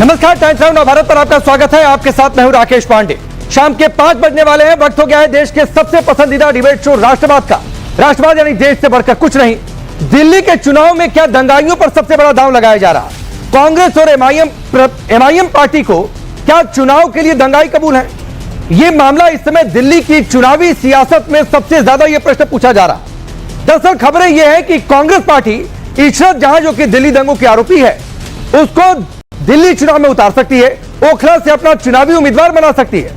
नमस्कार, times now Bharat पर आपका स्वागत है। आपके साथ मैं हूं राकेश पांडे। शाम के 5 बजने वाले हैं। वक्त हो गया है देश के सबसे पसंदीदा डिबेट शो राष्ट्रवाद का। राष्ट्रवाद यानी देश से बढ़कर कुछ नहीं। दिल्ली के चुनाव में क्या दंगाइयों पर सबसे बड़ा दांव लगाया जा रहा? कांग्रेस और एमआईएम पार्टी को क्या चुनाव के लिए दंगाई कबूल है? यह मामला इस समय दिल्ली की चुनावी सियासत में सबसे ज्यादा यह प्रश्न पूछा जा रहा। दरअसल खबरें यह है कि कांग्रेस पार्टी इशरत जहां, जो कि दिल्ली दंगों की आरोपी है, उसको दिल्ली चुनाव में उतार सकती है, ओखला से अपना चुनावी उम्मीदवार बना सकती है।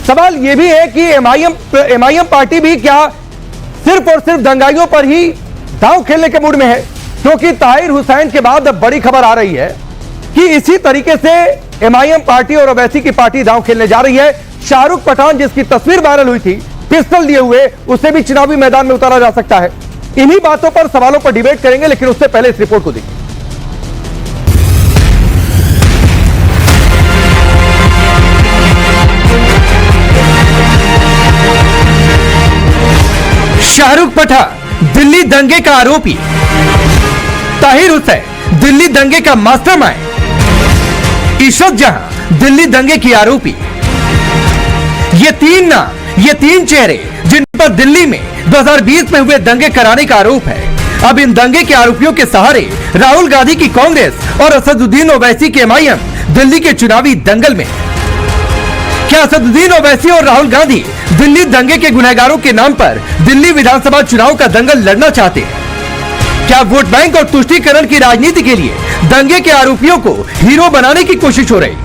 सवाल यह भी है कि एमआईएम पार्टी भी क्या सिर्फ और सिर्फ दंगाइयों पर ही दांव खेलने के मूड में है? क्योंकि ताहिर हुसैन के बाद अब बड़ी खबर आ रही है कि इसी तरीके से एमआईएम पार्टी और ओवैसी की पार्टी दांव खेलने जा रही है। शाहरुख पठान, जिसकी तस्वीर वायरल हुई थी पिस्टल लिए हुए, उसे भी चुनावी मैदान में उतारा जा सकता है। इन्हीं बातों पर, सवालों पर डिबेट करेंगे, लेकिन उससे पहले इस रिपोर्ट को देखिए। शाहरुख पठान दिल्ली दंगे का आरोपी, ताहिर हुसैन दिल्ली दंगे का मास्टरमाइंड, इशरत जहां दिल्ली दंगे की आरोपी। ये तीन चेहरे जिन पर दिल्ली में 2020 में हुए दंगे कराने का आरोप है। अब इन दंगे के आरोपियों के सहारे राहुल गांधी की कांग्रेस और असदुद्दीन ओवैसी के एमआईएम दिल्ली के चुनावी दंगल में। क्या असदुद्दीन ओवैसी और राहुल गांधी दिल्ली दंगे के गुनहगारों के नाम पर दिल्ली विधानसभा चुनाव का दंगल लड़ना चाहते हैं? क्या वोट बैंक और तुष्टीकरण की राजनीति के लिए दंगे के आरोपियों को हीरो बनाने की कोशिश हो रही?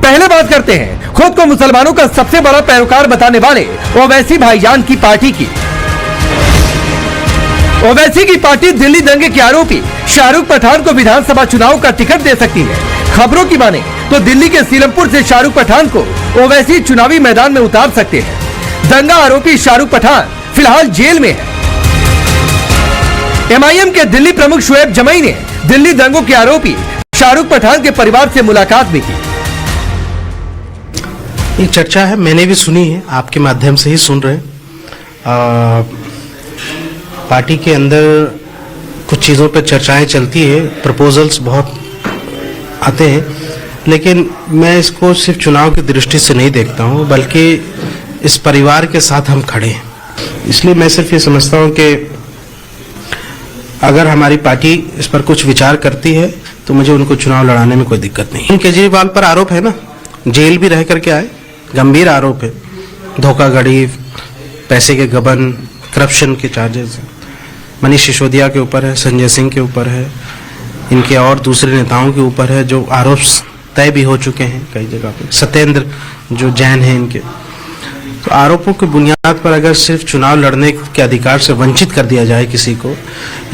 पहले बात करते हैं खुद को मुसलमानों का सबसे बड़ा पैरोकार बताने वाले ओवैसी भाईजान की पार्टी की। ओवैसी की पार्टी दिल्ली दंगे के आरोपी शाहरुख पठान को विधानसभा चुनाव का टिकट दे सकती है। खबरों की माने तो दिल्ली के सीलमपुर से शाहरुख पठान को ओवैसी चुनावी मैदान में उतार सकते हैं। दंगा आरोपी शाहरुख पठान फिलहाल जेल में है। एमआईएम के दिल्ली प्रमुख शुएब जमई ने दिल्ली दंगों के आरोपी शाहरुख पठान के परिवार से मुलाकात भी की। ये चर्चा है, मैंने भी सुनी है, आपके माध्यम से ही सुन रहे हैं। पार्टी के अंदर कुछ चीज़ों पर चर्चाएं चलती है, प्रपोजल्स बहुत आते हैं, लेकिन मैं इसको सिर्फ चुनाव की दृष्टि से नहीं देखता हूं, बल्कि इस परिवार के साथ हम खड़े हैं। इसलिए मैं सिर्फ ये समझता हूं कि अगर हमारी पार्टी इस पर कुछ विचार करती है तो मुझे उनको चुनाव लड़ाने में कोई दिक्कत नहीं। केजरीवाल पर आरोप है ना, जेल भी रह करके आए, गंभीर आरोप है, धोखाधड़ी, पैसे के गबन, करप्शन के चार्जेस। मनीष सिसोदिया के ऊपर है, संजय सिंह के ऊपर है, इनके और दूसरे नेताओं के ऊपर है जो आरोप तय भी हो चुके हैं कई जगह पे। सत्येंद्र जो जैन हैं, इनके तो आरोपों की बुनियाद पर अगर सिर्फ चुनाव लड़ने के अधिकार से वंचित कर दिया जाए किसी को,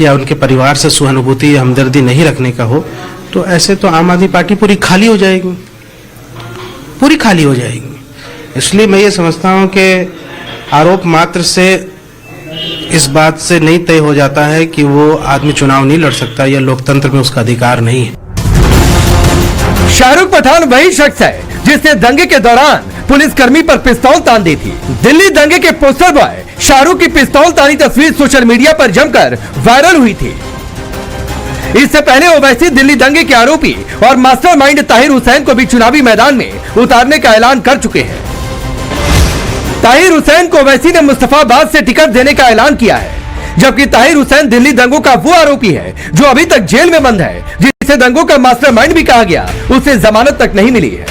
या उनके परिवार से सहानुभूति या हमदर्दी नहीं रखने का हो, तो ऐसे तो आम आदमी पार्टी पूरी खाली हो जाएगी, पूरी खाली हो जाएगी। इसलिए मैं ये समझता हूँ कि आरोप मात्र से इस बात से नहीं तय हो जाता है कि वो आदमी चुनाव नहीं लड़ सकता या लोकतंत्र में उसका अधिकार नहीं है। शाहरुख पठान वही शख्स है जिसने दंगे के दौरान पुलिसकर्मी पर पिस्तौल तान दी थी। दिल्ली दंगे के पोस्टर बॉय शाहरुख की पिस्तौल तानी तस्वीर सोशल मीडिया पर जमकर वायरल हुई थी। इससे पहले ओवैसी दिल्ली दंगे के आरोपी और मास्टरमाइंड ताहिर हुसैन को भी चुनावी मैदान में उतारने का ऐलान कर चुके हैं। ताहिर हुसैन को ओवैसी ने मुस्तफाबाद से टिकट देने का ऐलान किया है, जबकि ताहिर हुसैन दिल्ली दंगों का वो आरोपी है जो अभी तक जेल में बंद है, जिसे दंगों का मास्टरमाइंड भी कहा गया, उसे जमानत तक नहीं मिली है।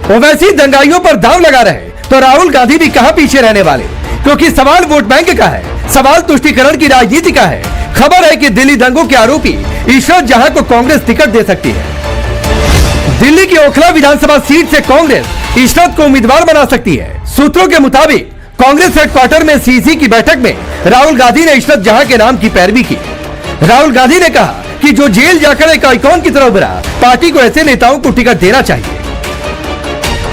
ओवैसी दंगाइयों पर दांव लगा रहे तो राहुल गांधी भी कहां पीछे रहने वाले, क्योंकि सवाल वोट बैंक का है, सवाल तुष्टीकरण की राजनीति का है। खबर है कि दिल्ली दंगों के आरोपी इशरत जहां को कांग्रेस टिकट दे सकती है। दिल्ली की ओखला विधानसभा सीट से कांग्रेस इशरत को उम्मीदवार बना सकती है। सूत्रों के मुताबिक कांग्रेस हेडक्वार्टर में सीसी की बैठक में राहुल गांधी ने इशरत जहां के नाम की पैरवी की। राहुल गांधी ने कहा कि जो जेल जाकर एक आइकॉन की तरह उभरा, पार्टी को ऐसे नेताओं को टिकट देना चाहिए।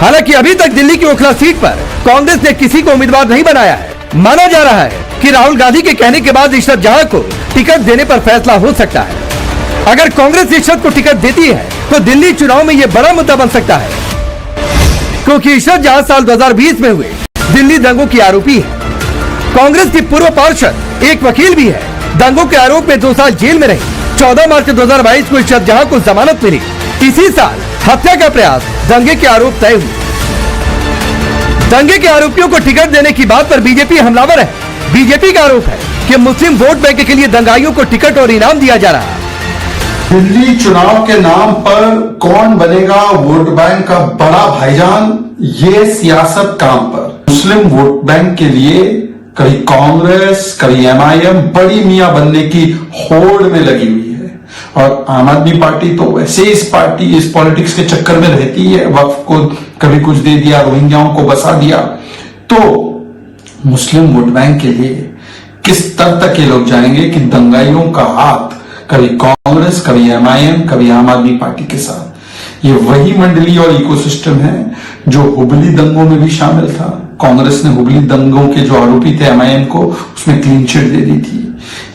हालांकि अभी तक दिल्ली की ओखला सीट पर कांग्रेस ने किसी को उम्मीदवार नहीं बनाया है। माना जा रहा है कि राहुल गांधी के कहने के बाद इशरत जहां को टिकट देने पर फैसला हो सकता है। अगर कांग्रेस इशरत को टिकट देती है तो दिल्ली चुनाव में यह बड़ा मुद्दा बन सकता है, क्योंकि इशरत जहां साल 2020 में हुए दिल्ली दंगों की आरोपी है। कांग्रेस की पूर्व पार्षद एक वकील भी है। दंगों के आरोप में 2 साल जेल में रही। 14 मार्च 2022 को इशरत जहां को जमानत मिली। इसी साल हत्या का प्रयास, दंगे के आरोप तय हुए। दंगे के आरोपियों को टिकट देने की बात पर बीजेपी हमलावर है। बीजेपी का आरोप है कि मुस्लिम वोट बैंक के लिए दंगाइयों को टिकट और इनाम दिया जा रहा है। दिल्ली चुनाव के नाम पर कौन बनेगा वोट बैंक का बड़ा भाईजान, ये सियासत काम पर। मुस्लिम वोट बैंक के लिए कभी कांग्रेस कभी एमआईएम बड़ी मियां बनने की होड़ में लगी हुई है, और आम आदमी पार्टी तो वैसे इस पॉलिटिक्स के चक्कर में रहती है। वक्फ को कभी कुछ दे दिया, रोहिंग्याओं को बसा दिया। तो मुस्लिम वोट बैंक के लिए किस स्तर तक ये लोग जाएंगे कि दंगाइयों का हाथ कभी कांग्रेस कभी एमआईएम कभी आम आदमी पार्टी के साथ। ये वही मंडली और इकोसिस्टम है जो हुबली दंगों में भी शामिल था। कांग्रेस ने हुबली दंगों के जो आरोपी थे एमआईएम को, उसमें क्लीन चिट दे दी थी।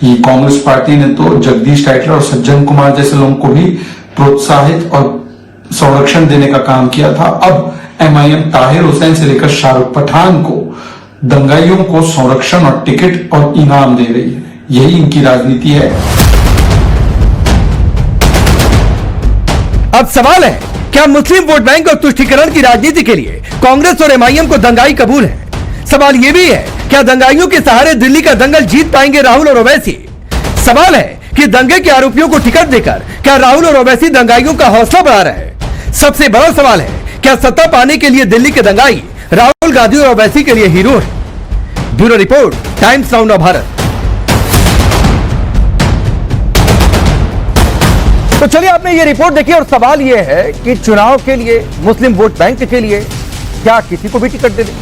ये कांग्रेस पार्टी ने तो जगदीश टाइटलर और सज्जन कुमार जैसे लोगों को भी प्रोत्साहित और संरक्षण देने का काम किया था। अब एमआईएम ताहिर हुसैन से लेकर शाहरुख पठान को, दंगाइयों को संरक्षण और टिकट और इनाम दे रही है। यही इनकी राजनीति है। अब सवाल है, क्या मुस्लिम वोट बैंक और तुष्टीकरण की राजनीति के लिए कांग्रेस और एमआईएम को दंगाई कबूल है? सवाल यह भी है, क्या दंगाइयों के सहारे दिल्ली का दंगल जीत पाएंगे राहुल और ओवैसी? सवाल है कि दंगे के आरोपियों को टिकट देकर क्या राहुल और ओवैसी दंगाइयों का हौसला बढ़ा रहे हैं? सबसे बड़ा सवाल है, क्या सत्ता पाने के लिए दिल्ली के दंगाई राहुल गांधी और ओवैसी के लिए हीरो है? Bureau report, times now of Bharat. तो चलिए, आपने ये रिपोर्ट देखी और सवाल ये है कि चुनाव के लिए मुस्लिम वोट बैंक के लिए क्या किसी को भी टिकट दे दे?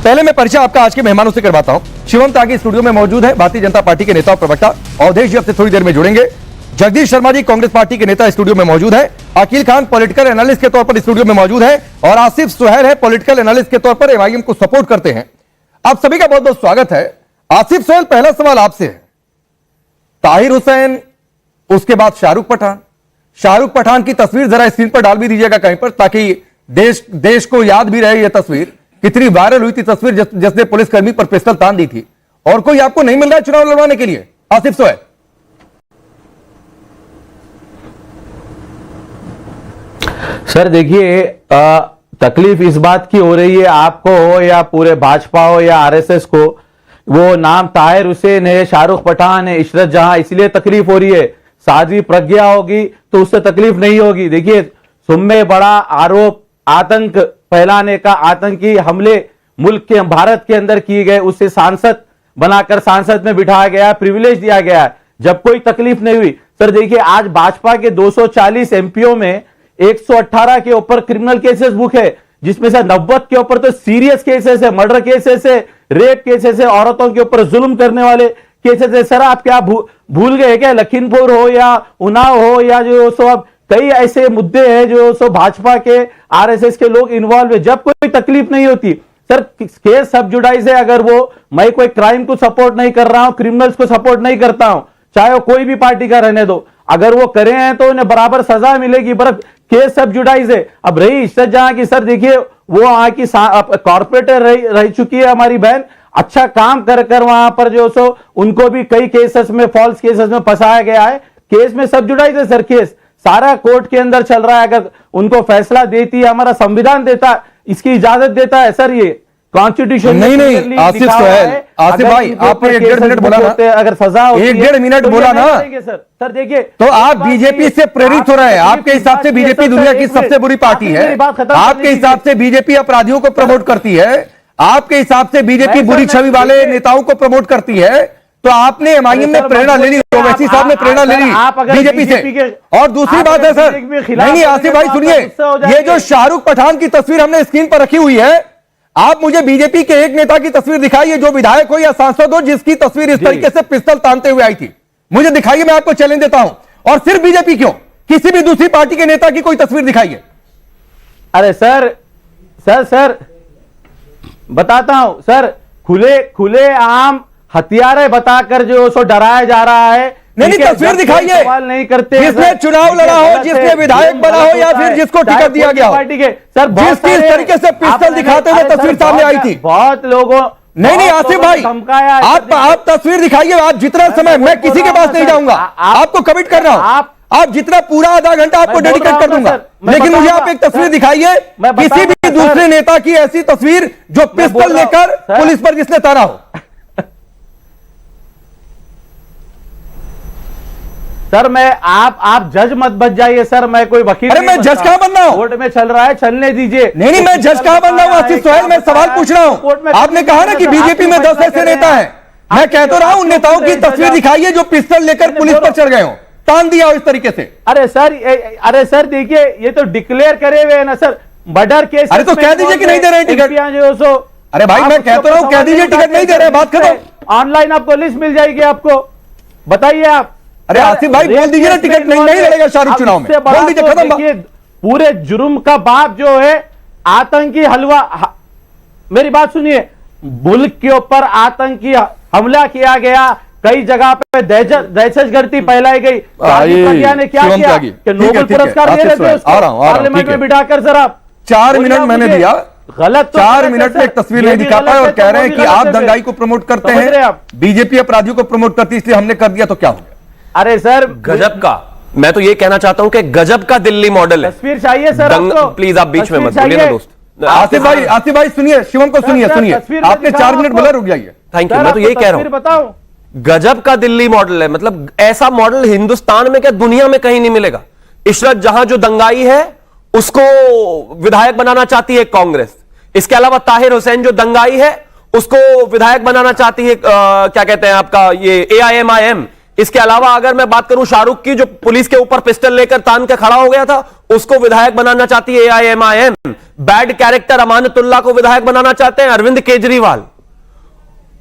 पहले मैं परिचय आपका आज के मेहमानों से करवाता हूं। शिवम त्यागी स्टूडियो में मौजूद है, भारतीय जनता पार्टी के नेता और प्रवक्ता। अवधेश जी अब से थोड़ी देर में जुड़ेंगे। जगदीश शर्मा जी कांग्रेस पार्टी के नेता स्टूडियो में मौजूद है। अकील खान पॉलिटिकल एनालिस्ट के तौर पर स्टूडियो में मौजूद है, और आसिफ सुहैल है पॉलिटिकल एनालिस्ट के तौर पर एमआईएम को सपोर्ट करते हैं। आप सभी का बहुत बहुत स्वागत है। आसिफ सुहैल, पहला सवाल आपसे है। ताहिर हुसैन, उसके बाद शाहरुख पठान की तस्वीर जरा स्क्रीन पर डाल भी दीजिएगा कहीं पर, ताकि देश को याद भी रहे यह तस्वीर। कितनी वायरल हुई थी तस्वीर जिसने पुलिसकर्मी पर पिस्टल तान दी थी। और कोई आपको नहीं मिल रहा है चुनाव लड़वाने के लिए? आसिफ सुहैल। सर देखिए, तकलीफ इस बात की हो रही है, आपको हो या पूरे भाजपा हो या आरएसएस को, वो नाम ताहिर हुसैन है, शाहरुख पठान है, इशरत जहां, इसलिए तकलीफ हो रही है। साध्वी प्रज्ञा होगी तो उससे तकलीफ नहीं होगी। देखिए, सुम्मे बड़ा आरोप आतंक फैलाने का, आतंकी हमले मुल्क के भारत के अंदर किए गए, उससे सांसद बनाकर सांसद में बिठाया गया, प्रिविलेज दिया गया, जब कोई तकलीफ नहीं हुई। सर देखिए, आज भाजपा के 240 एमपीओ में 118 के ऊपर क्रिमिनल केसेस बुक है, जिसमें से 90 के ऊपर तो सीरियस केसेस है, मर्डर केसेस है, रेप केसेस है, औरतों के ऊपर जुल्म करने वाले केसेस है। सर आप क्या भूल गए क्या? लखीमपुर हो या उन्नाव हो या जो सो अब कई ऐसे मुद्दे हैं जो सो भाजपा के आरएसएस के लोग इन्वॉल्व है, जब कोई तकलीफ नहीं होती। सर केस सब जुडाइज है। अगर मैं कोई क्राइम को सपोर्ट नहीं कर रहा हूं, क्रिमिनल्स को सपोर्ट नहीं करता हूं, चाहे वो कोई भी पार्टी का रहने दो, अगर वो करे हैं तो उन्हें बराबर सजा मिलेगी। पर केस सब जुडाइज है। अब रही इशरत जहां की, सर देखिए वो वहां की कॉर्पोरेटर रह चुकी है हमारी बहन, अच्छा काम कर वहां पर जो सो उनको भी कई केसेस में, फॉल्स केसेस में फंसाया गया है। केस में सब जुडाइज है सर, केस सारा कोर्ट के अंदर चल रहा है। अगर उनको फैसला देती है, हमारा संविधान देता, इसकी इजाजत देता है सर, ये कॉन्स्टिट्यूशन नहीं आसिफ सुहैल, आसिफ भाई आपने 1.5 मिनट बोला ना, अगर सजा 1.5 मिनट बोला ना सर देखिए, तो आप बीजेपी से प्रेरित हो रहे हैं। आपके हिसाब से बीजेपी दुनिया की सबसे बुरी पार्टी है। आपके हिसाब से बीजेपी अपराधियों को प्रमोट करती है, आपके हिसाब से बीजेपी बुरी छवि वाले नेताओं को प्रमोट करती है। तो आपने एमआईएम में प्रेरणा ले ली, ओवैसी साहब ने प्रेरणा ले ली बीजेपी से। और दूसरी बात है सर, नहीं आसिफ भाई सुनिए, ये जो शाहरुख पठान की तस्वीर हमने स्क्रीन पर रखी हुई है, आप मुझे बीजेपी के एक नेता की तस्वीर दिखाइए, जो विधायक हो या सांसद हो, जिसकी तस्वीर इस तरीके से पिस्तौल तानते हुए आई थी। मुझे दिखाइए, मैं आपको चैलेंज देता हूं। और सिर्फ बीजेपी क्यों, किसी भी दूसरी पार्टी के नेता की कोई तस्वीर दिखाइए। अरे सर बताता हूं सर, खुले आम हथियार बताकर जो सो डराया जा रहा है। नहीं तस्वीर दिखाइए, सवाल नहीं करते, जिसने चुनाव लड़ा हो, जिसने विधायक बना हो, या फिर जिसको टिकट दिया गया हो, पार्टी के सर, जिसकी इस तरीके से पिस्तौल दिखाते हुए तस्वीर सामने आई थी। बहुत नहीं नहीं आसिफ भाई, धमकाया, आप तस्वीर दिखाइए। आप जितना समय, मैं किसी के पास नहीं जाऊंगा, आपको कमिट कर रहा हूं। आप जितना पूरा आधा घंटा आपको डेडिकेट कर दूंगा, लेकिन मुझे आप एक तस्वीर दिखाइए, किसी भी दूसरे नेता की ऐसी तस्वीर जो पिस्टल लेकर पुलिस पर जिसने ताना हो। सर मैं आप जज मत बच जाइए सर, मैं कोई वकील। अरे मैं जज कहां बन रहा हूं? कोर्ट में चल रहा है, चलने दीजिए। नहीं मैं जज कहां बन रहा हूं आसिफ सोहेल, मैं सवाल पूछ रहा हूं। आपने कहा ना कि बीजेपी में 10 ऐसे नेता हैं, मैं कह तो रहा हूं नेताओं की तस्वीर दिखाइए जो पिस्टल लेकर पुलिस पर चढ़ गए हो, तान दिया हो इस तरीके से। अरे सर देखिए, ये तो डिक्लेयर करे हुए है ना सर, मर्डर केस। अरे तो कह दीजिए कि नहीं दे रहे हैं टिकट। अरे भाई मैं कहता रहा हूं, कह दीजिए टिकट नहीं दे रहे, बात खत्म। ऑनलाइन आपको लिस्ट मिल जाएगी, आपको बताइए आप। अरे आसिफ भाई बोल दीजिए ना, टिकट नहीं लड़ेगा शाहरुख चुनाव में, बोल दीजिए, खत्म। पूरे जुर्म का बाप जो है आतंकी हलवा, मेरी बात सुनिए, मुल्क के ऊपर आतंकी हमला किया गया, कई जगह पे दहशतगर्दी फैलाई गई। प्रज्ञा ने क्या किया कि नोबेल पुरस्कार दे रहे थे उसको पार्लियामेंट में बिठाकर। सर आप 4 मिनट मैंने दिया, गलत 4 मिनट में एक तस्वीर नहीं दिखा पाए और कह रहे हैं कि आप दंगाई को प्रमोट करते हैं, बीजेपी अपराधियों को प्रमोट करती है, इसलिए हमने कर दिया तो क्या हो गया। अरे सर गजब का, मैं तो ये कहना चाहता हूं कि गजब का दिल्ली मॉडल है। तस्वीर चाहिए सर आपको? प्लीज आप बीच में मत बोलिए ना दोस्त। आसिफ भाई सुनिए, शिवम को सुनिए, आपने 4 मिनट बोला, रुक जाइए। थैंक यू, मैं तो यही कह रहा हूं, बताओ गजब का दिल्ली मॉडल है। मतलब ऐसा मॉडल हिंदुस्तान में क्या दुनिया में कहीं नहीं मिलेगा। इशरत जहां जो दंगाई है उसको विधायक बनाना चाहती है कांग्रेस, इसके अलावा ताहिर हुसैन जो दंगाई है उसको विधायक बनाना चाहती है क्या कहते हैं आपका ये AIMIM। इसके अलावा अगर मैं बात करूं शाहरुख की, जो पुलिस के ऊपर पिस्टल लेकर तान के खड़ा हो गया था, उसको विधायक बनाना चाहती है AIMIM। बैड कैरेक्टर अमानतुल्लाह को विधायक बनाना चाहते हैं अरविंद केजरीवाल।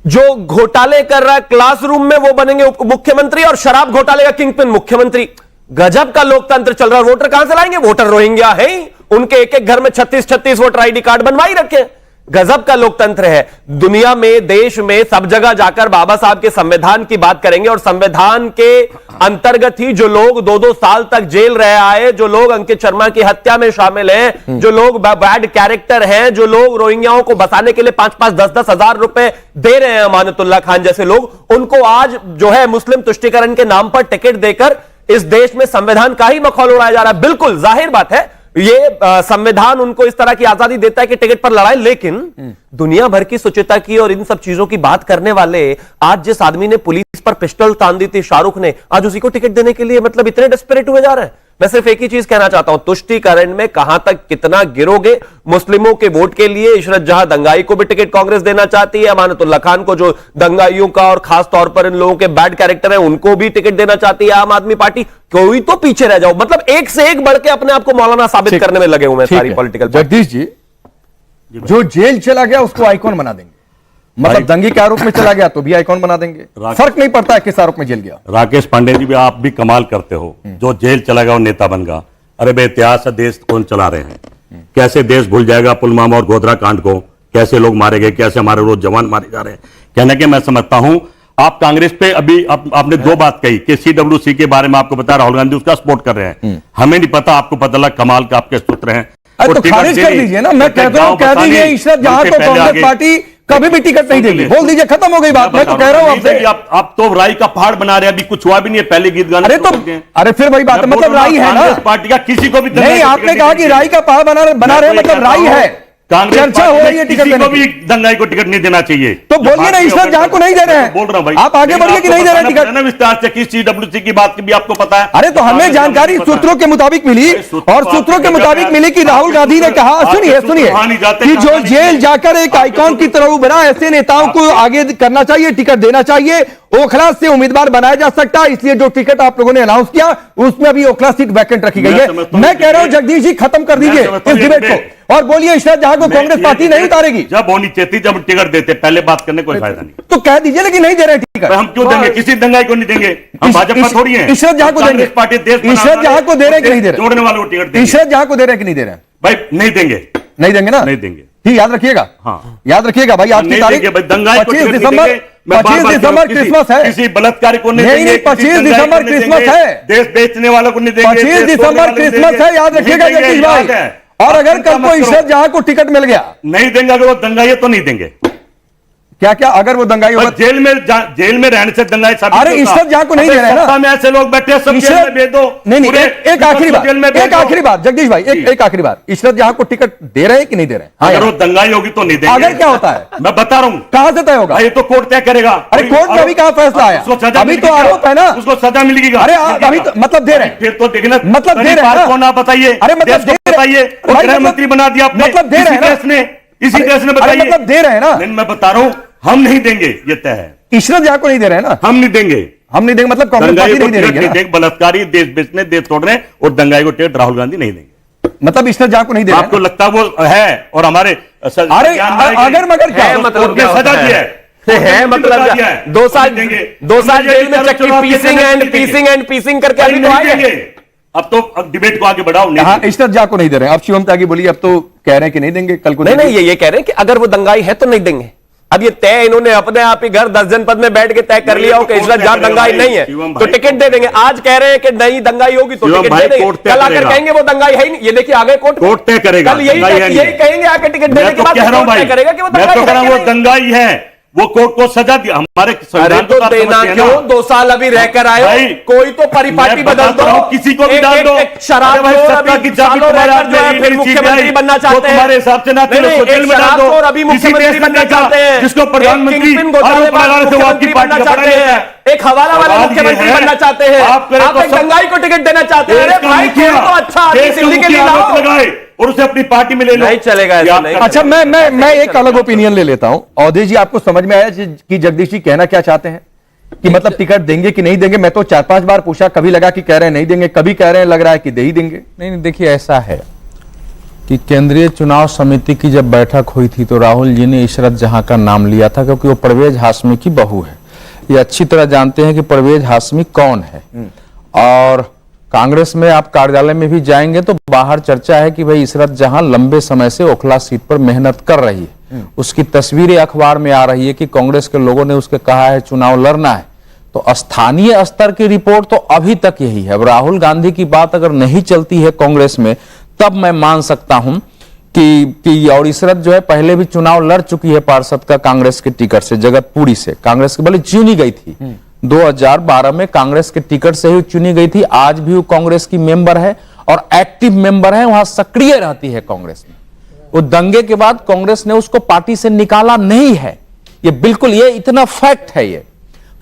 जो घोटाले कर रहा है क्लासरूम में वो बनेंगे मुख्यमंत्री, और शराब घोटाले का किंगपिन मुख्यमंत्री। गजब का लोकतंत्र चल रहा है। वोटर कहां से लाएंगे? वोटर रोहिंग्या है ही, उनके एक एक घर में 36 वोटर ID कार्ड बनवाई रखे। गजब का लोकतंत्र है। दुनिया में, देश में, सब जगह जाकर बाबा साहब के संविधान की बात करेंगे, और संविधान के अंतर्गत ही जो लोग 2-2 साल तक जेल रह आए, जो लोग अंकित शर्मा की हत्या में शामिल हैं, जो लोग बैड कैरेक्टर हैं, जो लोग रोहिंग्याओं को बसाने के लिए 5-5, 10-10 हजार रुपए दे रहे हैं, अमानतुल्लाह खान जैसे लोग, उनको आज जो है मुस्लिम तुष्टीकरण के नाम पर टिकट देकर इस देश में संविधान का ही मखौल उड़ाया जा रहा है। बिल्कुल जाहिर बात है, ये संविधान उनको इस तरह की आजादी देता है कि टिकट पर लड़ाई, लेकिन दुनिया भर की सुचिता की और इन सब चीजों की बात करने वाले, आज जिस आदमी ने पुलिस पर पिस्टल तान दी थी शाहरुख ने, आज उसी को टिकट देने के लिए मतलब इतने डेस्परेट हुए जा रहे हैं। मैं सिर्फ एक ही चीज कहना चाहता हूं, तुष्टीकरण में कहां तक कितना गिरोगे मुस्लिमों के वोट के लिए। इशरत जहां दंगाई को भी टिकट कांग्रेस देना चाहती है, अमानतुल्लाह खान को जो दंगाइयों का और खास तौर पर इन लोगों के बैड कैरेक्टर है उनको भी टिकट देना चाहती है आम आदमी पार्टी। कोई तो पीछे रह जाओ, मतलब एक से एक बढ़ के अपने आप को मौलाना साबित करने में लगे हुए हैं सारी पॉलिटिकल। जगदीश जी, जो जेल चला गया उसको आइकॉन बना देंगे, मतलब दंगे के आरोप में चला गया तो भी आइकॉन बना देंगे, फर्क नहीं पड़ता है किस आरोप में जेल गया। राकेश पांडे जी भी, आप भी कमाल करते हो, जो जेल चला गया और नेता बन गया। अरे बे इतिहास है, देश कौन चला रहे हैं? कैसे देश भूल जाएगा पुलवामा और गोधरा कांड को? कैसे लोग मारे गए, कैसे हमारे रोज जवान मारे जा रहे हैं। कहने के मैं समझता हूं, आप कांग्रेस पे अभी आपने 2 बात कही कि CWC के बारे में आपको पता, राहुल गांधी उसका सपोर्ट कर रहे हैं, हमें नहीं पता, आपको पता लगा कमाल का आपके सूत्र हैं। तो खारिज कर दीजिए ना, मैं कहता हूं कह दीजिए इशरत जहां को कांग्रेस पार्टी कभी भी टिकट नहीं देगी, बोल दीजिए, खत्म हो गई बात। मैं तो कह रहा हूं आपसे, आप तो राई का पहाड़ बना रहे हैं, अभी कुछ हुआ भी नहीं है, पहले गीत गाने। अरे फिर वही बात है, मतलब राई है ना पार्टी का, किसी को भी नहीं। आपने कहा कि राई का पहाड़ बना रहे हैं, मतलब राई है, चर्चा हो रही है टिकट देने की। दंगाई को टिकट नहीं देना चाहिए तो बोलिए ना इशरत जहां को नहीं दे रहे हैं, बोल रहा हूं भाई, आप आगे बढ़िए कि नहीं दे रहे हैं टिकट। विस्तार से किस CWC की बात की भी आपको पता है? अरे तो हमें जानकारी सूत्रों के मुताबिक मिली, और सूत्रों के मुताबिक मिली कि राहुल गांधी ने कहा, सुनिए कि जो जेल जाकर एक आइकॉन की तरह उभरा, ऐसे नेताओं को आगे करना चाहिए, टिकट देना चाहिए, ओखला से उम्मीदवार बनाया जा सकता है, इसलिए जो टिकट आप लोगों ने अनाउंस किया उसमें अभी ओखला सीट वैकेंट रखी गई है। मैं कह रहा हूं जगदीश जी, खत्म कर दीजिए इस डिबेट को, और बोलिए इशरत जहां को कांग्रेस पार्टी नहीं उतारेगी। जब होनी चाहिए, जब टिकट देते, पहले बात करने कोई फायदा नहीं। तो कह दीजिए, लेकिन नहीं दे रहे टिकट। हम क्यों देंगे? किसी दंगाई को नहीं देंगे, हम भाजपा थोड़ी है। इशरत जहां को देंगे, पार्टी देश, इशरत जहां को दे रहे कि नहीं दे रहे, जोड़ने वालों को टिकट, इशरत जहां को दे रहे कि नहीं दे रहे भाई? नहीं देंगे, नहीं देंगे ना, नहीं देंगे, ठीक, याद रखिएगा। हाँ, याद रखिएगा भाई, आज की तारीख 25 दिसंबर, 25 दिसंबर क्रिसमस है। किसी बलात्कारी को नहीं देंगे, 25 दिसंबर क्रिसमस है, देश बेचने वालों को नहीं देंगे, 25 दिसंबर क्रिसमस है, याद रखिएगा जगदीश भाई। और अगर कल को इशरत जहां को टिकट मिल गया, नहीं देंगे, अगर वो दंगाई है तो नहीं देंगे। क्या क्या अगर वो दंगाई होगा? जेल में रहने से दंगाई साबित अरे होता। इशरत जहां को नहीं दे रहे हैं ना। सत्ता में ऐसे लोग बैठे हैं, सब जेल में भेज दो। नहीं एक आखिरी बात जगदीश भाई, एक आखिरी बात, इशरत जहां को टिकट दे रहे हैं कि नहीं दे रहे हैं? अगर वो दंगाई होगी तो नहीं देंगे। अगर क्या होता है मैं बता रहा हूं, कहां से तय होगा? ये तो कोर्ट तय करेगा। अरे कोर्ट में अभी कहां फैसला आया? अभी तो आरोप है ना, उसको सजा मिलेगी। अरे अभी तो मतलब दे रहे हैं, फिर तो देखना, मतलब दे रहे हैं ना, बताइए। अरे मतलब बताइए, गृह मंत्री बना दिया आपने, मतलब दे रहे हैं, इसी देश ने बताइए, मतलब दे रहे हैं ना। मैं बता रहा हूं, हम नहीं देंगे, ये तय है। इशरत जहां को नहीं दे रहे हैं ना, हम नहीं देंगे, मतलब कांग्रेस पार्टी नहीं दे रही है। बलात्कारी, देश बेचने, देश तोड़ने और दंगाई को टिकट राहुल गांधी नहीं देंगे। मतलब इशरत जहां को नहीं दे रहे हैं। आपको लगता है वो है और हमारे अरे अगर मगर क्या मतलब सजा दिया है, मतलब 2 साल जेल में चक्की पीसिंग करके अभी तो आए। अब तो डिबेट को आगे बढ़ाओ। हाँ, इशरत जहां को नहीं दे रहे हैं। अब शिवम त्यागी बोलिए, अब तो कह रहे हैं कि नहीं देंगे, कल को नहीं ये कह रहे हैं कि अगर वो दंगाई है तो नहीं देंगे। अब ये तय इन्होंने अपने आप ही घर 10 जनपद में बैठ के तय कर लिया हो कि इशरत जहां दंगाई नहीं है तो टिकट दे देंगे। आज कह रहे हैं कि नहीं दंगाई होगी तो टिकट दे देंगे, कल आकर कहेंगे वो दंगाई है ही नहीं। ये देखिए आगे कोर्ट तय करेगा, कल यही कहेंगे आके टिकट देने के बाद तय करेगा कि वो दंगाई है। वो कोर्ट को सजा दिया हमारे संविधान तो देना क्यों? 2 साल अभी रहकर आए, कोई तो परिपाटी बदल दो, किसी को भी डाल दो। शराब मुख्यमंत्री बनना चाहते हैं, तुम्हारे हिसाब से ना जेल में डाल दो। अभी मुख्यमंत्री बनना चाहते हैं, जिसको प्रधानमंत्री बनना चाहते हैं, एक हवाला वाले मुख्यमंत्री बनना चाहते हैं, आप एक दंगाई को टिकट देना चाहते हैं। अरे भाई खेल तो अच्छा दिल्ली के लिए लगाए और उसे अपनी पार्टी में ले लो। नहीं चलेगा ऐसा नहीं। अच्छा मैं एक अलग ओपिनियन ले लेता हूं। अवधेश जी, आपको समझ में आया कि जगदीश जी कहना क्या चाहते हैं कि मतलब टिकट देंगे कि नहीं देंगे? मैं तो 4-5 बार पूछा, कभी लगा कि कह रहे हैं नहीं देंगे, कभी कह रहे हैं लग रहा है कि दे ही देंगे। नहीं देखिए, ऐसा है कि केंद्रीय चुनाव समिति की जब बैठक हुई थी तो राहुल जी ने इशरत जहां का नाम लिया था, क्योंकि वो परवेज हाशमी की बहू है। ये अच्छी तरह जानते हैं कि परवेज हाशमी कौन है। और कांग्रेस में आप कार्यालय में भी जाएंगे तो बाहर चर्चा है कि भाई इशरत जहां लंबे समय से ओखला सीट पर मेहनत कर रही है, उसकी तस्वीरें अखबार में आ रही है कि कांग्रेस के लोगों ने उसके कहा है चुनाव लड़ना है। तो स्थानीय स्तर की रिपोर्ट तो अभी तक यही है। अब राहुल गांधी की बात अगर नहीं चलती है कांग्रेस में तब मैं मान सकता हूं कि और इशरत जो है पहले भी चुनाव लड़ चुकी है पार्षद का कांग्रेस के टिकट से, जगतपुरी से। कांग्रेस की भले चुनी गई थी 2012 में, कांग्रेस के टिकट से ही चुनी गई थी। आज भी वो कांग्रेस की मेंबर है और एक्टिव मेंबर है, वहां सक्रिय रहती है कांग्रेस में। वो दंगे के बाद कांग्रेस ने उसको पार्टी से निकाला नहीं है, ये बिल्कुल, ये इतना फैक्ट है ये।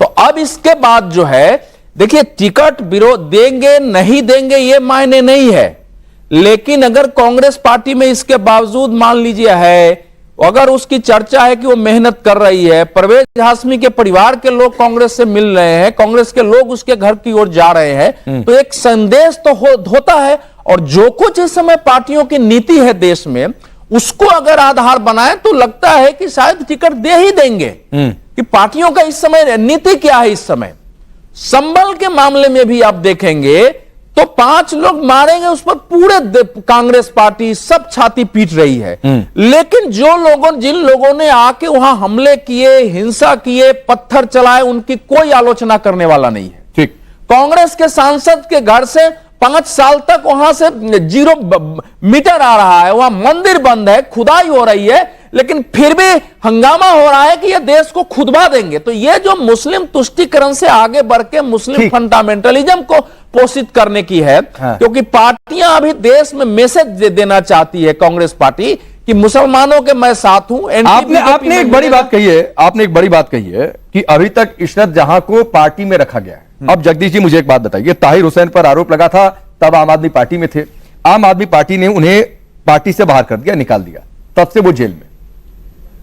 तो अब इसके बाद जो है देखिए, टिकट विरोध देंगे नहीं देंगे ये मायने नहीं है, लेकिन अगर कांग्रेस पार्टी में इसके बावजूद मान लीजिए है, अगर उसकी चर्चा है कि वो मेहनत कर रही है, परवेज हाशमी के परिवार के लोग कांग्रेस से मिल रहे हैं, कांग्रेस के लोग उसके घर की ओर जा रहे हैं, तो एक संदेश तो होता है। और जो कुछ इस समय पार्टियों की नीति है देश में, उसको अगर आधार बनाए तो लगता है कि शायद टिकट दे ही देंगे। कि पार्टियों का इस समय नीति क्या है? इस समय संबल के मामले में भी आप देखेंगे तो 5 लोग मारेंगे, उस पर पूरे कांग्रेस पार्टी सब छाती पीट रही है। लेकिन जिन लोगों ने आके वहां हमले किए, हिंसा किए, पत्थर चलाए, उनकी कोई आलोचना करने वाला नहीं है। ठीक, कांग्रेस के सांसद के घर से 5 साल तक वहां से 0 मीटर आ रहा है, वहां मंदिर बंद है, खुदाई हो रही है, लेकिन फिर भी हंगामा हो रहा है कि ये देश को खुदवा देंगे। तो ये जो मुस्लिम तुष्टीकरण से आगे बढ़ के मुस्लिम फंडामेंटलिज्म को पोषित करने की है, क्योंकि पार्टियां अभी देश में मैसेज देना चाहती है कांग्रेस पार्टी कि मुसलमानों के मैं साथ हूं। आपने एक बड़ी बात कही है, आपने एक बड़ी बात कही है कि अभी तक इशरत जहां को पार्टी में रखा गया है। अब जगदीश जी मुझे एक बात बताइए, ताहिर हुसैन पर आरोप लगा था, तब आम आदमी पार्टी में थे, आम आदमी पार्टी ने उन्हें पार्टी से बाहर कर दिया, निकाल दिया, तब से वो जेल में।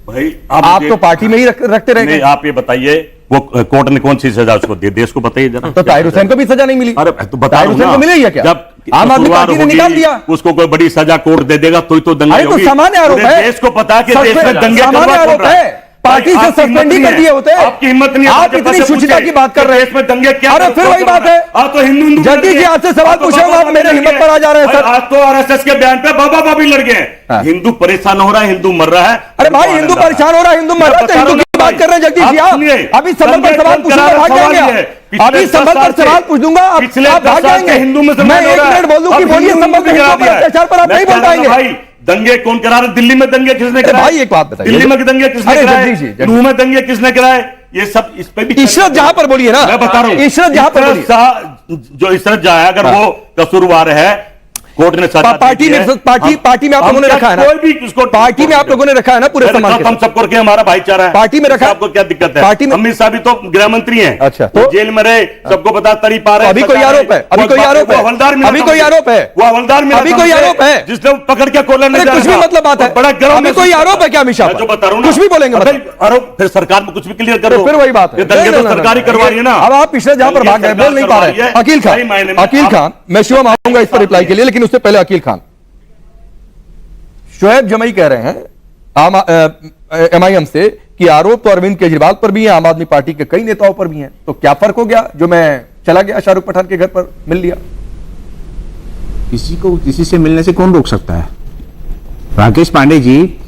भाई आप तो पार्टी में ही रखते रहे। आप ये बताइए वो कोर्ट ने कौन सी सजा उसको दी, देश को बताइए जरा। तो ताहिर हुसैन को भी सजा नहीं मिली? अरे तो बताओ, ताहिर हुसैन को मिली है क्या? जब आम आदमी पार्टी ने निकाल दिया, उसको कोई बड़ी सजा कोर्ट दे देगा तो दंगे होगी। सामान्य आरोप है, देश को पता है कि देश में दंगे सामान्य आरोप है, पार्टी से सस्पेंड ही कर दिए होते हैं। आपकी हिम्मत नहीं, आप इतनी शुचिता की बात कर रहे हैं, इसमें दंगे क्या? अरे फिर वही बात है, आप तो हिंदू जगदीश जी आपसे सवाल पूछूंगा, आप मेरे हिम्मत पर आ जा रहे हैं सर। आज तो आरएसएस के बयान पे बाबा बाबी लड़ गए। हिंदू परेशान हो रहा है, हिंदू मर रहा है। अरे भाई हिंदू परेशान हो रहा है, हिंदू मर रहा है, तो हिंदू की बात कर रहे हैं जगदीश जी। आप अभी संबल पर सवाल पूछूंगा, भाग जाएंगे। अभी संबल पर सवाल पूछ दूंगा, आप भाग जाएंगे। हिंदू में मैं 1 मिनट बोल दूं कि बोलिए संबल पर अत्याचार पर आप नहीं बोल पाएंगे। दंगे कौन करा रहे? दिल्ली में दंगे किसने कराए? भाई एक बात बताइए, दिल्ली में दंगे किसने अरे कराए? जगदीश जी, नूह में दंगे किसने कराए? ये सब इस पे भी इशरत जहां पर बोलिए ना, मैं बता रहा हूं, इशरत जहां पर बोलिए, जो इशरत जहां है, अगर वो कसूरवार है, कोर्ट ने सजा पार्टी दी है। में पार्टी में आप लोगों ने रखा है ना, कोई भी उसको पार्टी में आप लोगों ने रखा है ना पूरे सम्मान के हम साथ। सबको रखे, हमारा भाईचारा है, पार्टी में रखा है। आपको क्या दिक्कत है? पार्टी में अमित शाह भी तो गृह मंत्री हैं। अच्छा, तो तो जेल में रहे, सबको बता तरी पा रहे हैं, अभी कोई सजा आरोप है? रहे। अभी वो कोई आरोप है? हवलदार मिला अभी था कोई मुझे। आरोप है? वो हवलदार मिला अभी था कोई मुझे, आरोप है? जिसने पकड़ के कॉलर अरे कुछ भी मतलब बात है, बड़ा गर्व अभी कोई आरोप है क्या अमित शाह मैं पर? जो बता रहा हूं ना, कुछ भी बोलेंगे अबे, मतलब? आरोप फिर सरकार में कुछ भी क्लियर करो, फिर वही बात है, ये दंगे नहीं, तो नहीं, सरकारी नहीं, करवा रही है ना। अब आप पिछले जहां पर भाग गए, बोल नहीं पा रहे हैं। अकील सही मायने में अकील आप- खान, मैं शिवम आऊंगा इस पर रिप्लाई के लिए, लेकिन उससे पहले अकील खान, शोएब जमई कह रहे हैं एमआईएम से कि आरोप तो अरविंद केजरीवाल पर भी है, आम आदमी पार्टी के कई नेताओं पर भी हैं, तो क्या फर्क हो गया जो मैं चला गया शाहरुख पठान के घर पर मिल लिया? किसी को किसी से मिलने से कौन रोक सकता है? राकेश पांडे जी,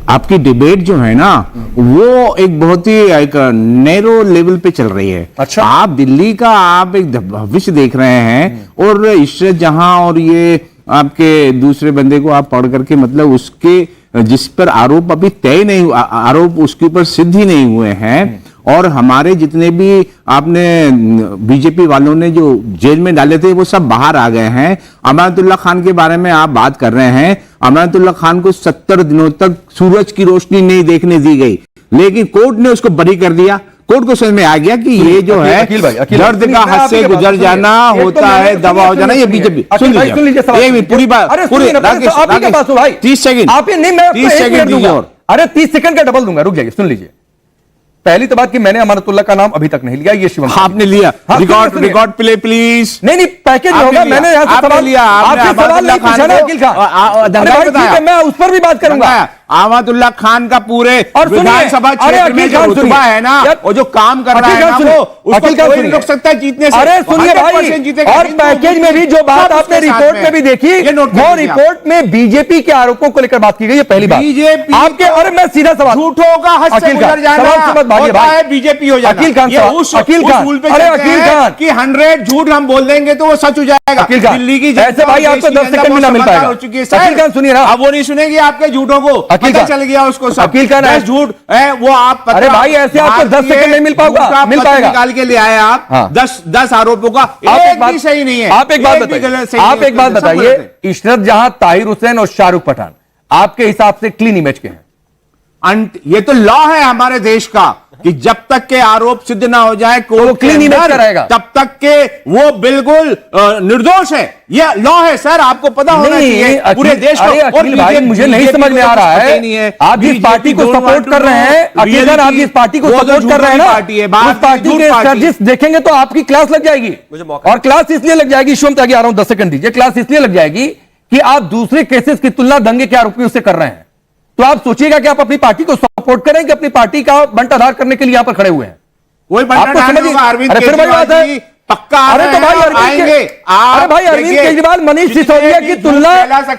आपकी डिबेट जो है ना, वो एक बहुत ही एक नैरो लेवल पे चल रही है। अच्छा। आप दिल्ली का आप एक भविष्य देख रहे हैं, और इशरत जहां और ये आपके दूसरे बंदे को आप पढ़ करके, मतलब उसके जिस पर आरोप अभी तय नहीं हुआ, आरोप उसके ऊपर सिद्ध ही नहीं हुए हैं, और हमारे जितने भी आपने बीजेपी वालों ने जो जेल में डाले थे वो सब बाहर आ गए हैं। अमानतुल्लाह खान के बारे में आप बात कर रहे हैं, अमानतुल्लाह खान को 70 दिनों तक सूरज की रोशनी नहीं देखने दी गई, लेकिन कोर्ट ने उसको बरी कर दिया। कोर्ट को समझ में आ गया कि ये जो है दर्द का हद से गुजर जाना होता है, दवा हो जाना। ये बीजेपी सुन लीजिए पूरी बात, पूरी 30 सेकंड, आप नहीं, मैं 30 सेकंड दीजिए और। अरे 30 सेकंड का डबल दूंगा, रुक जाइए, सुन लीजिए। पहली तो बात कि मैंने अमानतुल्लाह का नाम अभी तक नहीं लिया, ये शिवम आपने लिया। Record play please. नहीं पैकेज में होगा, मैंने यहाँ से सवाल लिया, आपसे सवाल नहीं पूछा ना अकील खान, मैं उस पर भी बात करूंगा। अहमदुल्लाह खान का पूरे और विधानसभा क्षेत्र में जो रुतबा है ना, वो जो काम कर रहा है ना, वो उसको कोई नहीं रोक सकता जीतने से। अरे सुनिए भाई, और पैकेज में भी जो बात आपने रिपोर्ट में भी देखी, वो रिपोर्ट में बीजेपी के आरोपों को लेकर बात की गई है। पहली बात बीजेपी आपके, अरे मैं सीधा सवाल, झूठों का हद से गुजर जाना होता है बीजेपी हो जाना। अकील खान, अकील खान, अरे अकील खान कि 100 झूठ हम बोल देंगे तो वो सच हो जाएगा। दिल्ली की ऐसे भाई आपको 10 सेकंड भी ना मिल पाएगा। अकील खान सुनिए ना, अब वो नहीं सुनेगी आपके झूठों को, पता चल गया उसको सब। अकील खान, झूठ है वो आप, अरे भाई ऐसे आपको 10 सेकंड नहीं मिल पाएगा, मिल पाएगा। निकाल के ले आए आप 10 आरोपों का, एक भी सही नहीं है। आप एक बात बताइए, आप एक बात बताइए, इशरत जहां, ताहिर हुसैन और शाहरुख पठान आपके हिसाब से क्लीन इमेज के हैं? ये तो लॉ है हमारे देश का कि जब तक के आरोप सिद्ध ना हो जाए कोर्ट क्लीन इमेज का रहेगा, तब तक के वो बिल्कुल निर्दोष है। ये लॉ है सर, आपको पता होना चाहिए पूरे देश को। अकील भाई मुझे नहीं समझ में आ रहा है, आप जिस पार्टी को सपोर्ट कर रहे हैं, अकील खान आप जिस पार्टी को सपोर्ट कर रहे हैं ना, उस पार्टी के चार्जेस देखेंगे तो आपकी क्लास लग जाएगी। और क्लास इसलिए लग जाएगी, शिवम त्यागी आ रहा हूं, 10 सेकंड दीजिए। क्लास इसलिए लग जाएगी कि आप दूसरे केसेस की तुलना दंगे के आरोपियों से कर रहे हैं, तो आप सोचिएगा कि आप अपनी पार्टी को सपोर्ट करें कि अपनी पार्टी का बंटाधार करने के लिए यहां पर खड़े हुए हैं। वही अरविंद केजरीवाल पक्का। अरे तो भाई अरविंद केजरीवाल, मनीष सिसोदिया की तुलना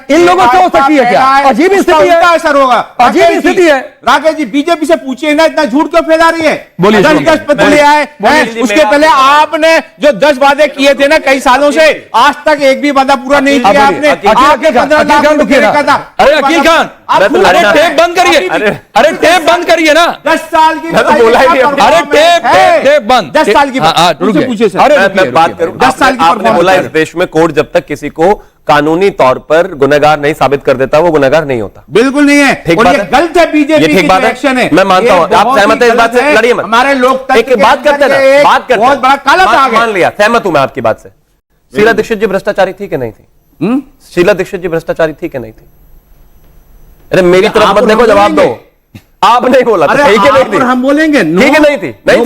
इन लोगों से हो सकती है क्या? अजीब स्थिति है, असर होगा। अजीब स्थिति है। राकेश जी, बीजेपी से पूछिए ना, इतना झूठ क्यों फैला रही है? बोलिए, 10 पत्र ले आए, उसके पहले आपने जो 10 वादे किए थे ना कई सालों से, आज तक एक भी वादा पूरा नहीं किया आपने। अरे अकील खान, अरे टेप बंद करिए, अरे टेप बंद करिए ना। 10 साल की, अरे टेप बंद, 10 साल की पूछिए सर। मैं बात करूं, 10 साल की आपने बोला इस देश में कोर्ट जब तक किसी को कानूनी तौर पर गुनहगार नहीं साबित कर देता, वो गुनहगार नहीं होता। बिल्कुल नहीं है, ठीक और बात ये है, गलत है बीजेपी की डायरेक्शन है। मैं मानता हूं, आप सहमत हैं इस बात से? लड़िए मत, हमारे लोकतंत्र एक बात करते हैं, बात करते हैं, बहुत बड़ा काला दाग है। मान लिया, सहमत हूं मैं आपकी बात से। शीला दीक्षित जी भ्रष्टाचारी थी कि नहीं थी? शीला दीक्षित जी भ्रष्टाचारी थी कि नहीं थी? अरे मेरी तरफ मत देखो, जवाब दो। आप नहीं बोला, अरे हम बोलेंगे ठीक है, नहीं थी, नहीं थी,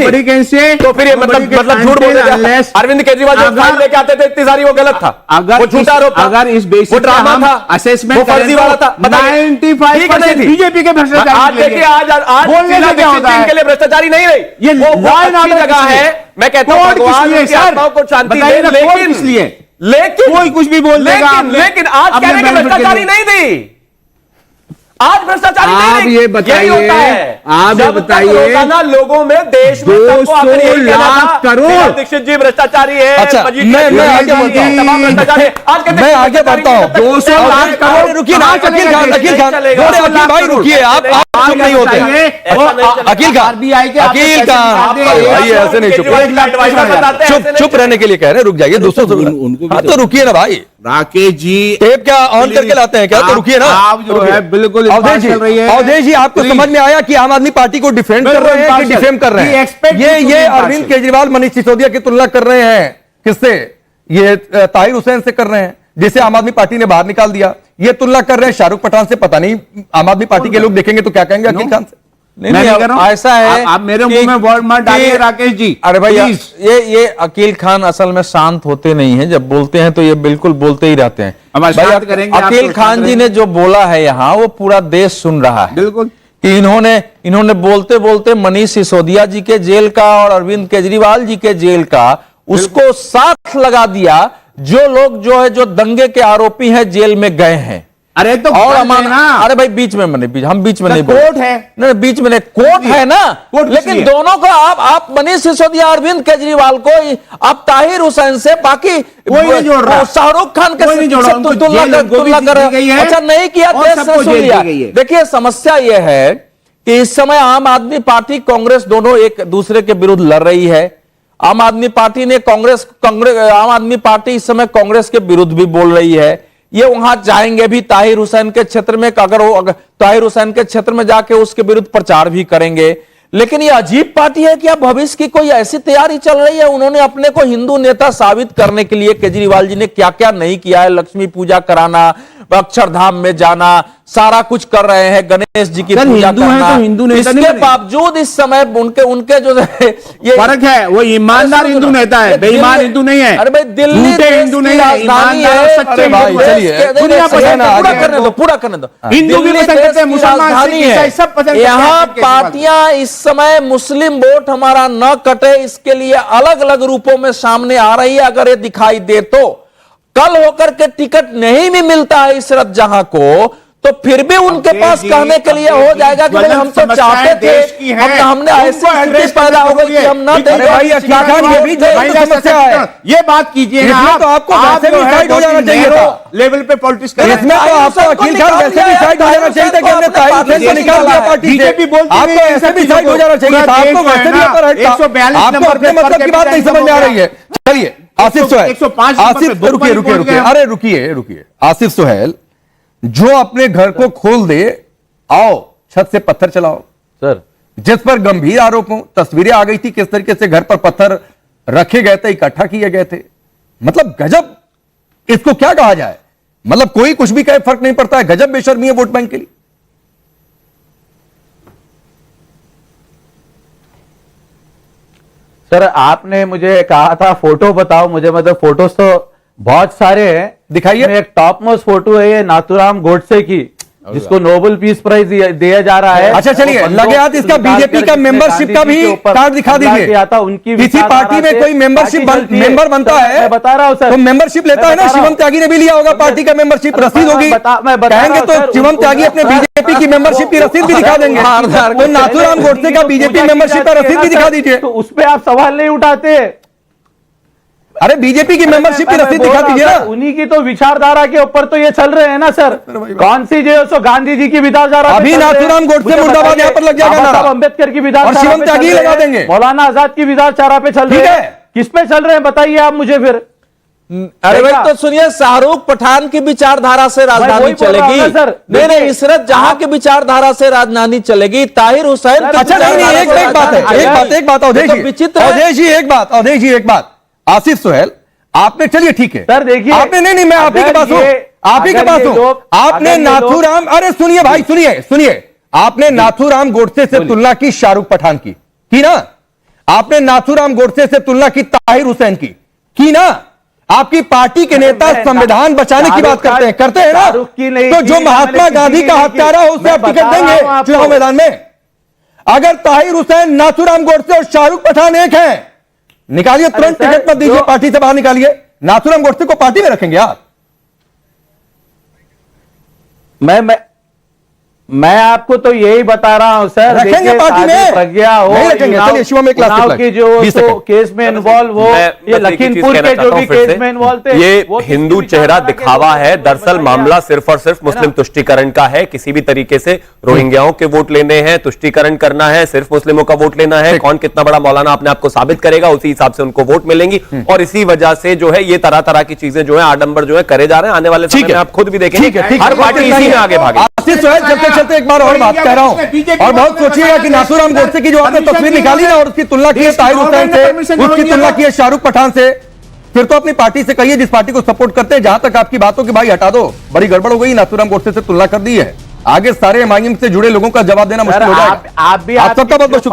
तो फिर ये मतलब झूठ बोल रहे थे। अरविंद केजरीवाल जो फाइल लेके आते थे इतनी सारी, वो गलत था, वो झूठा आरोप था, अगर इस बेसिस वो ड्रामा था, असेसमेंट वो फर्जी वाला था। 95% बीजेपी के भ्रष्टाचारी। आज देखिए, आज बोलने से क्या होता है? के लिए भ्रष्टाचारी नहीं रही, ये वो लॉ एंड अच्छी ऑर्डर जगह है। मैं कहता हूं भगवान उनकी आत्माओं को शांति दे, लेकिन कोई कुछ भी बोल देगा, लेकिन आज कहने की भ्रष्टाचारी नहीं थी। आज भ्रष्टाचारी आप नहीं, ये यही बताइए, होता है। आप ये जब तक बताइए, रोजाना लोगों में देश में सबको आकर यही 200 कहना था, लाख करोड़। मीरा दीक्षित जी भ्रष्टाचारी है। अच्छा, मजीद मैं जी आगे बढ़ता हूं। तमाम भ्रष्टाचारी है। आज कहते हैं मैं आगे भ्रष्टाचारी बढ़ता हूं। नहीं, 200 लाख करोड़ रुकिए ना, अकील खान, अकील खान, चलेगा। थोड़े अकील भाई रुकिए, आप चुप नहीं होते। अकील खान, आरबीआई के अकील खान, भाई ऐसे नहीं चुप, चुप रहने के लिए कह रहे हैं, रुक जाइए। दोस्तों हाँ तो रुकिए ना भाई, राकेश जी टेप क्या ऑन करके लाते हैं क्या? तो रुकिए ना, आप जो है बिल्कुल अवधेश जी, चल रही है। अवधेश जी, आपको Please. समझ में आया कि आम आदमी पार्टी को डिफेंड कर रहे हैं कि डिफेम कर रहे We हैं? expect you to be ये impartial. अरविंद केजरीवाल मनीष सिसोदिया की तुलना कर रहे हैं किससे? ये ताहिर हुसैन से कर रहे हैं, जिसे आम आदमी पार्टी ने बाहर निकाल दिया। ये तुलना कर रहे हैं शाहरुख पठान से। पता नहीं आम आदमी पार्टी के लोग देखेंगे तो क्या कहेंगे अकील खान से? मैं नहीं कह रहा हूं। ऐसा है आप मेरे मुंह में वर्ड मत डालिए राकेश जी। अरे भाई Please. ये अकील खान असल में शांत होते नहीं हैं, जब बोलते हैं तो ये बिल्कुल बोलते ही रहते हैं। अब शांत भाई करेंगे, आप अकील तो खान शांत जी ने जो बोला है यहाँ, वो पूरा देश सुन रहा है बिल्कुल। कि इन्होंने बोलते बोलते मनीष सिसोदिया जी के जेल का और अरविंद केजरीवाल जी के जेल का उसको साथ लगा दिया। जो लोग जो दंगे के आरोपी हैं जेल में गए हैं। अरे तो और कर अमान, लेना। अरे भाई बीच में हम बीच में नहीं बोल- कोर्ट है। नहीं बीच में नहीं, कोर्ट है ना। कोर्ट लेकिन इसलिए। दोनों को आप मनीष सिसोदिया अरविंद केजरीवाल को आप ताहिर हुसैन से बाकी कोई नहीं जोड़ रहा। शाहरुख खान के कोई नहीं जोड़ रहा। उनको तुलना जेल उनको भी कर दी गई है। अच्छा नहीं किया, और देश सबको ने सुन जेल लिया। दी गई है। देखिए समस्या यह है कि इस समय आम आदमी पार्टी कांग्रेस दोनों एक दूसरे के विरुद्ध लड़ रही है। आम आदमी पार्टी ने आम आदमी पार्टी इस समय कांग्रेस के विरुद्ध भी बोल रही है। ये वहां जाएंगे भी ताहिर हुसैन के क्षेत्र में, अगर ताहिर हुसैन के क्षेत्र में जाके उसके विरुद्ध प्रचार भी करेंगे। लेकिन ये अजीब पार्टी है कि अब भविष्य की कोई ऐसी तैयारी चल रही है। उन्होंने अपने को हिंदू नेता साबित करने के लिए केजरीवाल जी ने क्या क्या नहीं किया है। लक्ष्मी पूजा कराना, अक्षरधाम में जाना, सारा कुछ कर रहे हैं, गणेश जी की पूजा हिंदू हैं करना। तो हिंदू नेता नहीं इसके बने। बावजूद इस समय उनके जो ये फर्क है, वो ईमानदार हिंदू नेता है, बेईमान हिंदू नहीं है। अरे भाई दिल्ली झूठे देश हिंदू की नहीं है, राजधानी ईमानदार और है। सच्चे अरे भाई हिंदू है। चलिए, दुनिया पसंद करती है। पूरा करने दो। हिंदू भी दिल्ली पसंद करते देश हैं, की मुसलमान, राजधानी सिख, है। ईसाई सब पसंद करते हैं यहाँ आजकल के पार्टियां इस समय मुस्लिम वोट हमारा न कटे, इसके लिए अलग अलग रूपों में सामने आ रही है। अगर ये दिखाई दे तो कल होकर के टिकट नहीं भी मिलता है इशरत जहां को, तो फिर भी उनके पास कहने के लिए हो जाएगा कि भाई हम तो चाहते थे, हमने ऐसी स्थिति पैदा हो गई कि हम न दें। अरे भाई अकील खान, ये भी तो समस्या है। ये बात कीजिए ना इसमें आप। तो आपको वैसे भी साइड हो जाना चाहिए था। लेवल पे पॉलिटिक्स इसमें तो आपको अकील खान वैसे भी साइड हो जाना चाहिए था कि हमने ताहिर हुसैन को निकाल दिया पार्टी से। बीजेपी बोलती है आपको ऐसे भी साइड हो जाना चाहिए था। आपको वैसे भी ऊपर हटता। 142 आपको नंबर अपने पे मतलब की बात नहीं समझ में आ रही है। चलिए आसिफ सोहेल, 105 आसिफ नंबर पे रुकिए दो रुकिए बार रुकिए, पहुंच अरे रुकिए आसिफ सोहेल, जो अपने घर को खोल दे, आओ छत से पत्थर चलाओ सर। जिस पर गंभीर आरोप हो। तस्वीरें आ गई थी किस तरीके से घर पर पत्थर रखे गए थे, इकट्ठा किए गए थे। मतलब गजब, इसको क्या कहा जाए? मतलब कोई कुछ भी कहे फर्क नहीं पड़ता है। गजब बेशर्मी है वोट बैंक के लिए। सर आपने मुझे कहा था फोटो बताओ मुझे, मतलब फोटोज तो बहुत सारे हैं, दिखाइए। एक टॉप मोस्ट फोटो है ये नाथूराम गोडसे की, जिसको नोबेल पीस प्राइज दिया जा रहा है। अच्छा चलिए, लगे हाथ इसका बीजेपी का मेंबरशिप का भी कार्ड दिखा दीजिए। उनकी किसी पार्टी में कोई मेंबरशिप मेंबर बनता है, मैं बता रहा हूं सर, तो मेंबरशिप लेता है ना। शिवम त्यागी ने भी लिया होगा पार्टी का मेंबरशिप, रसीद होगी। कहेंगे तो शिवम त्यागी अपने बीजेपी की मेंबरशिप की रसीद भी दिखा देंगे। तो नाथूराम गोडसे का बीजेपी मेंबरशिप का रसीद भी दिखा दीजिए। तो उस पर आप सवाल नहीं उठाते। अरे बीजेपी की मेंबरशिप की रसीद दिखा दीजिए ना। उन्हीं की तो विचारधारा के ऊपर तो ये चल रहे हैं ना सर। कौन सी जो सो गांधी जी की विचारधारा पे अभी चल रहे हैं? नाथूराम गोडसे मुझे मुर्दाबाद बताइए, यहाँ पर लग जाएगा बाबा नारा। साहब अम्बेडकर की विचारधारा और शिवम पे त्यागी चल रहे लगा हैं, देंगे। मौलाना आजाद की विचारधारा पे चल रहे ठीक हैं। है। किस पे चल रहे हैं बताइए आप मुझे फिर। अरे भाई तो सुनिए, शाहरुख पठान की विचारधारा से राजधानी वही बोल रहा हूं चलेगी ना सर। नहीं देखिए, इशरत जहां की विचारधारा से राजधानी चलेगी, ताहिर हुसैन की अच्छा नहीं विचारधारा एक से एक बात है, राजधानी एक बात ये अवधेश तो जी, विचित्र है। अवधेश जी एक बात, अवधेश जी एक बात। आसिफ सोहेल, आपने, चलिए ठीक है सर देखिए, आपने, नहीं मैं आप ही के पास हूं, आप ही के पास हूं। आपने नाथूराम, अरे सुनिए भाई, सुनिए, आपने नाथूराम गोडसे से तुलना की शाहरुख पठान की ना। आपने नाथूराम गोडसे से तुलना की ताहिर हुसैन की ना। आपकी पार्टी के नेता संविधान बचाने की बात करते हैं ना। तो जो महात्मा गांधी का हत्यारा हो उसे आप टिकट देंगे चुनाव मैदान में? अगर ताहिर हुसैन, नाथूराम गोडसे और शाहरुख पठान एक हैं, निकालिए तुरंत, टिकट मत दीजिए, पार्टी से बाहर निकालिए। नाथूराम गोडसे को पार्टी में रखेंगे आप? मैं आपको तो यही बता रहा हूं सर। रखेंगे देखिए, पार्टी साजिश में? प्रज्ञा हो, नहीं रखेंगे। चलिए, शिवम में क्लास चुनाव की जो 20 तो सेकंड। केस में इन्वॉल्व हो, मैं ये बस एक ही चीज लखीमपुर कहना के जो चाहता भी हूं फिर केस से, में इन्वॉल्व थे, ये वो किसी हिंदू भी चेहरा विचारधारा के दिखावा लोगों है। को दरअसल बताया। मामला सिर्फ और सिर्फ मुस्लिम तुष्टीकरण का है। किसी भी तरीके से रोहिंग्याओं के वोट लेने हैं, तुष्टीकरण करना है, सिर्फ मुस्लिमों का वोट लेना है। कौन कितना बड़ा मौलाना अपने आप को साबित करेगा, उसी हिसाब से उनको वोट मिलेंगी। और इसी वजह से जो है ये तरह तरह की चीजें जो है आडंबर जो है करे जा रहे हैं। आने वाले समय में आप खुद भी देखेंगे ठीक है, हर पार्टी इसी में आगे भागे। आशीष सोहेल, चलते चलते एक बार और बात कह रहा हूं, और बहुत सोचिएगा कि नाथूराम गोडसे की जो आपने तस्वीर निकाली ना और उसकी तुलना की है ताहिर हुसैन से, उसकी तुलना की है शाहरुख पठान से, फिर तो अपनी पार्टी से कहिए जिस पार्टी को सपोर्ट करते हैं। जहां तक आपकी बातों की भाई हटा दो, बड़ी गड़बड़ हो गई। नाथूराम गोडसे से तुलना कर दी है, आगे सारे एमआईएम से जुड़े लोगों का जवाब देना मुश्किल हो जाएगा। आप भी आप सबका बहुत बहुत शुक्रिया।